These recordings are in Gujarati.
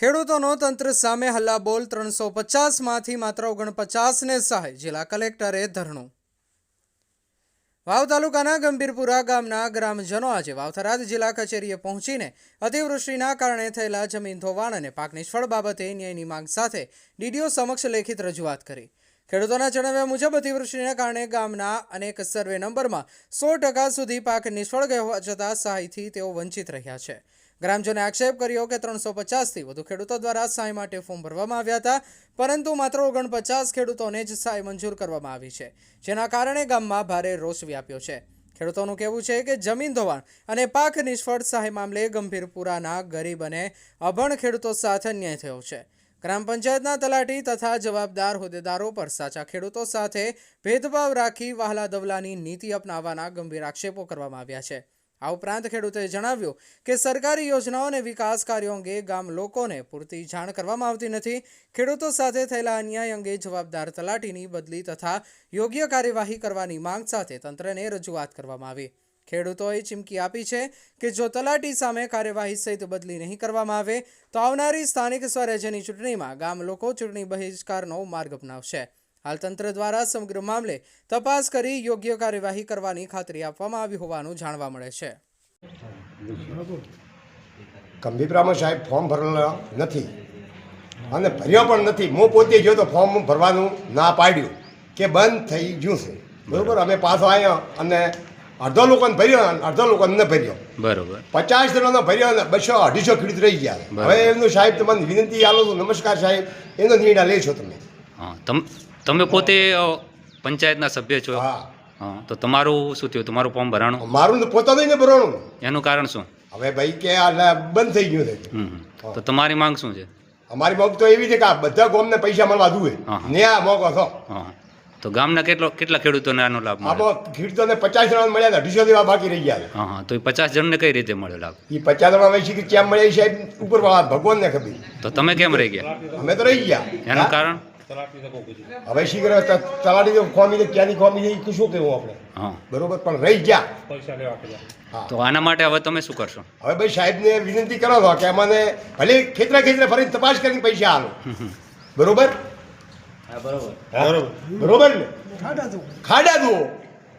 ખેડૂતોનો તંત્ર સામે હલ્લાબોલ 350માંથી માત્ર 49ને સહાય જિલ્લા કલેક્ટરે ધરણું વાવ તાલુકાના ગંભીરપુરા ગામના ગ્રામજનો આજે વાવ-થરાદ જિલ્લા કચેરીએ પહોંચીને અતિવૃષ્ટિના કારણે થયેલા જમીન ધોવાણ અને પાક નિષ્ફળ બાબતે ન્યાયની માંગ સાથે ડીડીઓ સમક્ષ લેખિત રજૂઆત કરી। ખેડૂતોના જણાવ્યા મુજબ અતિવૃષ્ટિના કારણે ગામના અનેક સર્વે નંબરમાં 100% સુધી પાક નિષ્ફળ ગયો હોવા છતાં સહાયથી તેઓ વંચિત રહ્યા છે। ગ્રામજનોએ આક્ષેપ કર્યો કે 350થી વધુ ખેડૂતો દ્વારા સહાય માટે ફોર્મ ભરવામાં આવ્યા હતા, પરંતુ માત્ર 49 ખેડૂતોને જ સહાય મંજૂર કરવામાં આવી છે, જેના કારણે ગામમાં ભારે રોષ વ્યાપ્યો છે। ખેડૂતોનું કહેવું છે કે જમીન ધોવાણ અને પાક નિષ્ફળ સહાય મામલે ગંભીરપુરાના ગરીબ અને અભણ ખેડૂતો સાથે અન્યાય થયો છે। ગ્રામ પંચાયતના તલાટી તથા જવાબદાર હોદ્દેદારો પર સાચા ખેડૂતો સાથે ભેદભાવ રાખી વહાલા દવલાની નીતિ અપનાવવાના ગંભીર આક્ષેપો કરવામાં આવ્યા છે। આ ઉપરાંત ખેડૂતોએ જણાવ્યું કે સરકારી યોજનાઓ અને વિકાસ કાર્યો અંગે ગામ લોકોને પૂરતી જાણ કરવામાં આવતી નથી। ખેડૂતો સાથે થયેલા અન્યાય અંગે જવાબદાર તલાટીની બદલી તથા યોગ્ય કાર્યવાહી કરવાની માંગ સાથે તંત્રને રજૂઆત કરવામાં આવી। ખેડૂતોએ ચીમકી આપી છે કે જો તલાટી સામે કાર્યવાહી સહિત બદલી નહીં કરવામાં આવે તો આવનારી સ્થાનિક સ્વરાજ્યની ચૂંટણીમાં ગામ લોકો ચૂંટણી બહિષ્કારનો માર્ગ અપનાવશે। હાલ તંત્ર દ્વારા સમગ્ર મામલે તપાસ કરી યોગ્ય કાર્યવાહી કરવાની ખાતરી આપવામાં આવી હોવાનું જાણવા મળે છે। ગંભીરપુરામાં સાહેબ ફોર્મ ભરેલા નથી અને ભર્યો પણ નથી। હું પોતે ગયો તો ફોર્મ ભરવાનું ના પાડ્યું કે બંધ થઈ ગયું છે, બરોબર। અમે પાછો આવ્યા અને અડધો લોકોને ભર્યો અને અડધો લોકોને ન ભર્યો, બરોબર। 50 જણાનો ભર્યો અને 200-250 ખેડૂત રહી ગયા। હવે એમનું સાહેબ તમને વિનંતી આલો છું, નમસ્કાર સાહેબ, એનો નિર્ણય લેશો તમે? તમે પોતે પંચાયતના સભ્ય છો? હા। તો તમારું શું થયું? તમારું ફોર્મ ભરાણું? મારું પોતાનું ને ભરવાનું। એનું કારણ શું? હવે ભાઈ કે આ બંધ થઈ ગયું છે। તો તમારી માંગ શું છે? અમારી માંગ તો એવી છે કે આ બધા ગામને પૈસા મળવા જોઈએ ને આ મોકો છો। તો ગામના કેટલા ખેડૂતોને આનો લાભ મળે? ખેડૂતોને 50 જણા મળ્યા, 250 જેવા બાકી રહી ગયા। હા, તો એ 50 જણને કઈ રીતે મળે લાભ? એ 50 જણા વૈસી કે કેમ મળ્યા સાહેબ ઉપરવાળા ભગવાનને ખબર। તો તમે કેમ રહી ગયા? અમે તો રહી ગયા। એનું કારણ? હવે શીઘ્ર તલાટી ખોમી ક્યાંની ખોમી શું કહેવું આપણે? હા, બરોબર, પણ રહી ગયા। તો આના માટે હવે તમે શું કરશો? હવે ભાઈ સાહેબને વિનંતી કરો છો કે અમને ભલે ખેતરે ફરીને તપાસ કરીને પૈસા આલો, બરોબર? બરોબર ને? ખાડા જુઓ,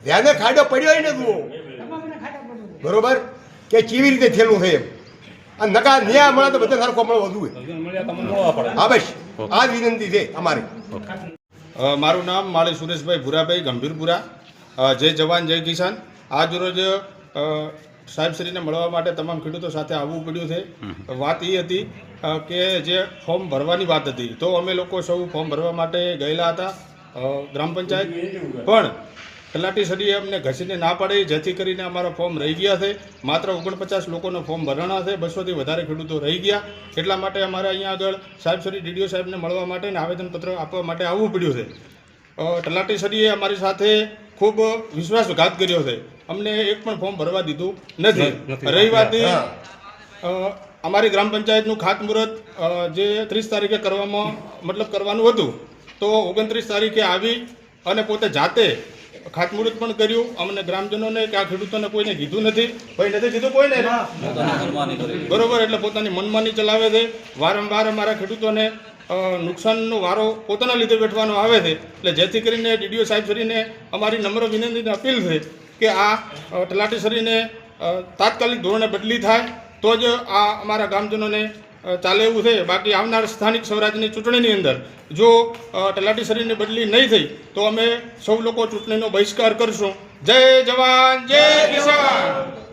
ધ્યાને ખાડો પડ્યો ને જુઓ, બરોબર, કે કેવી રીતે થયેલું છે એમ। અને નકા ન્યાય મળે તો બધા સરખો મળવો જોઈએ। હા બસ આ જ વિનંતી છે અમારી। મારું નામ માળી સુરેશભાઈ ભુરાભાઈ, ગંભીરપુરા। જય જવાન જય કિસાન। આજ રોજ સાહેબશ્રીને મળવા માટે તમામ ખેડૂતો સાથે આવવું પડ્યું છે। વાત એ હતી કે જે ફોર્મ ભરવાની વાત હતી, તો અમે લોકો સૌ ફોર્મ ભરવા માટે ગયેલા હતા ગ્રામ પંચાયત, પણ તલાટીશ્રીએ અમને ઘસીને ના પાડી, જેથી કરીને અમારા ફોર્મ રહી ગયા છે। માત્ર 49 લોકોનો ફોર્મ ભરવાના છે, 200થી વધારે ખેડૂતો રહી ગયા। એટલા માટે અમારે અહીંયા આગળ સાહેબશ્રી ડીડીઓ સાહેબને મળવા માટે અને આવેદનપત્ર આપવા માટે આવવું પડ્યું છે। તલાટીશ્રીએ અમારી સાથે ખૂબ વિશ્વાસઘાત કર્યો છે, અમને એક પણ ફોર્મ ભરવા દીધું નથી। રહી વાત અમારી ગ્રામ પંચાયતનું ખાતમુહૂર્ત જે 30 તારીખે કરવાનું હતું, તો 29 તારીખે આવી અને પોતે જાતે ખાતમુહૂર્ત પણ કર્યું। અમને ગ્રામજનોને કે આ ખેડૂતોને કોઈને કીધું નથી, ભાઈ નથી કીધું કોઈને, બરોબર, એટલે પોતાની મનમાની ચલાવે છે। વારંવાર અમારા ખેડૂતોને નુકસાનનો વારો પોતાના લીધે વેઠવાનો આવે છે। એટલે જેથી કરીને ડીડીઓ સાહેબશ્રીને અમારી નમ્ર વિનંતીને અપીલ છે કે આ તલાટીશ્રીને તાત્કાલિક ધોરણે બદલી થાય તો જ આ અમારા ગામજનોને ચાલે એવું છે। બાકી આવનાર સ્થાનિક સ્વરાજ્યની ચૂંટણીની અંદર જો તલાટીશ્રીની બદલી નહીં થઈ તો અમે સૌ લોકો ચૂંટણીનો બહિષ્કાર કરશું। જય જવાન જય કિસાન।